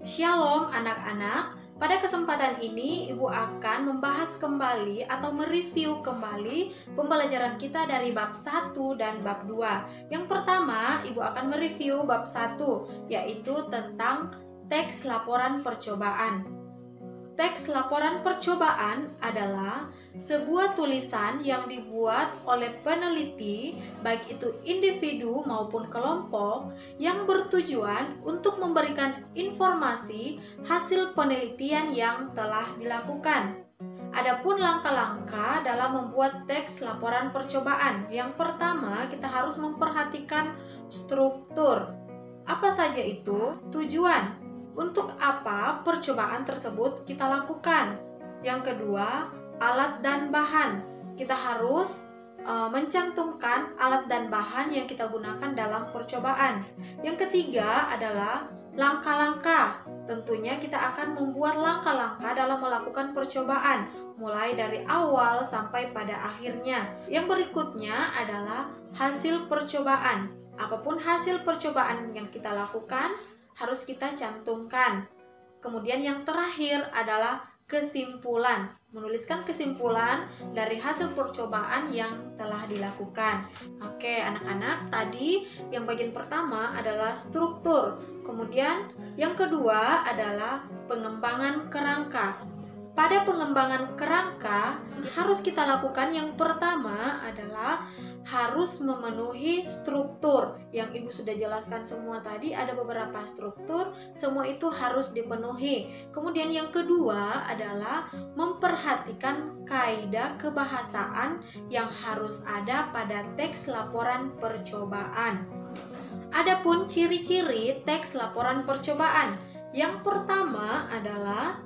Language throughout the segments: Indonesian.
Shalom anak-anak, pada kesempatan ini Ibu akan membahas kembali atau mereview kembali pembelajaran kita dari bab 1 dan bab 2. Yang pertama, Ibu akan mereview bab 1, yaitu tentang teks laporan percobaan. Teks laporan percobaan adalah sebuah tulisan yang dibuat oleh peneliti, baik itu individu maupun kelompok, yang bertujuan untuk memberikan informasi hasil penelitian yang telah dilakukan. Adapun langkah-langkah dalam membuat teks laporan percobaan, yang pertama kita harus memperhatikan struktur. Apa saja itu? Tujuan. Untuk apa percobaan tersebut kita lakukan? Yang kedua, alat dan bahan. Kita harus mencantumkan alat dan bahan yang kita gunakan dalam percobaan. Yang ketiga adalah langkah-langkah. Tentunya kita akan membuat langkah-langkah dalam melakukan percobaan, mulai dari awal sampai pada akhirnya. Yang berikutnya adalah hasil percobaan. Apapun hasil percobaan yang kita lakukan, harus kita cantumkan. Kemudian yang terakhir adalah kesimpulan. Menuliskan kesimpulan dari hasil percobaan yang telah dilakukan. Oke, anak-anak, tadi yang bagian pertama adalah struktur. Kemudian yang kedua adalah pengembangan kerangka. Pada pengembangan kerangka harus kita lakukan yang pertama adalah harus memenuhi struktur. Yang Ibu sudah jelaskan semua tadi, ada beberapa struktur, semua itu harus dipenuhi. Kemudian yang kedua adalah memperhatikan kaidah kebahasaan yang harus ada pada teks laporan percobaan. Adapun ciri-ciri teks laporan percobaan, yang pertama adalah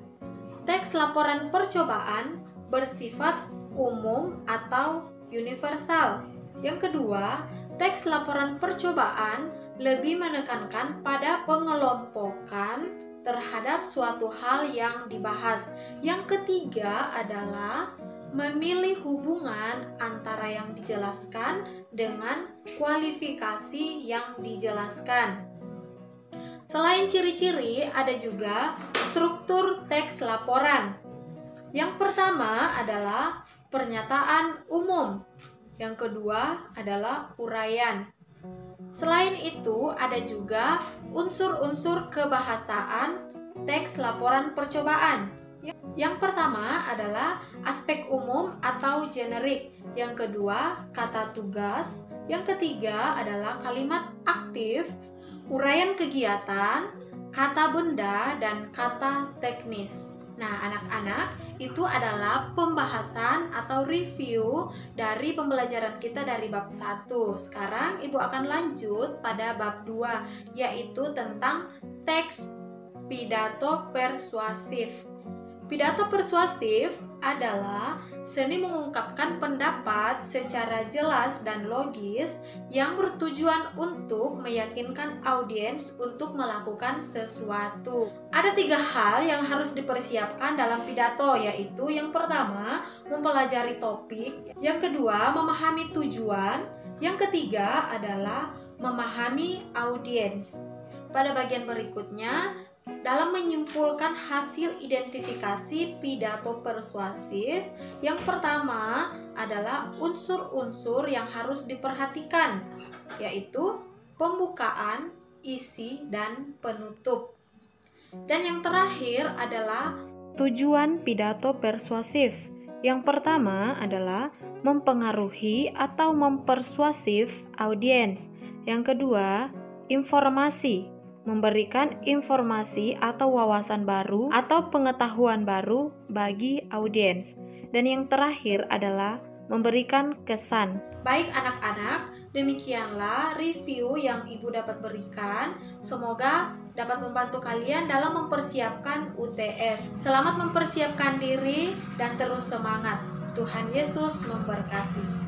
teks laporan percobaan bersifat umum atau universal. Yang kedua, teks laporan percobaan lebih menekankan pada pengelompokan terhadap suatu hal yang dibahas. Yang ketiga adalah memilih hubungan antara yang dijelaskan dengan kualifikasi yang dijelaskan. Selain ciri-ciri, ada juga struktur teks laporan. Yang pertama adalah pernyataan umum. Yang kedua adalah uraian. Selain itu, ada juga unsur-unsur kebahasaan teks laporan percobaan. Yang pertama adalah aspek umum atau generik. Yang kedua, kata tugas. Yang ketiga adalah kalimat aktif, uraian kegiatan, kata benda, dan kata teknis. Nah, anak-anak, itu adalah pembahasan atau review dari pembelajaran kita dari bab 1. Sekarang Ibu akan lanjut pada bab 2, yaitu tentang teks pidato persuasif. Pidato persuasif adalah seni mengungkapkan pendapat secara jelas dan logis yang bertujuan untuk meyakinkan audiens untuk melakukan sesuatu. Ada 3 hal yang harus dipersiapkan dalam pidato, yaitu yang pertama, mempelajari topik, yang kedua, memahami tujuan, yang ketiga adalah memahami audiens. Pada bagian berikutnya, dalam menyimpulkan hasil identifikasi pidato persuasif, yang pertama adalah unsur-unsur yang harus diperhatikan, yaitu pembukaan, isi, dan penutup. Dan yang terakhir adalah tujuan pidato persuasif. Yang pertama adalah mempengaruhi atau mempersuasif audiens. Yang kedua, informasi, memberikan informasi atau wawasan baru atau pengetahuan baru bagi audiens. Dan yang terakhir adalah memberikan kesan. Baik anak-anak, demikianlah review yang Ibu dapat berikan. Semoga dapat membantu kalian dalam mempersiapkan UTS. Selamat mempersiapkan diri dan terus semangat. Tuhan Yesus memberkati.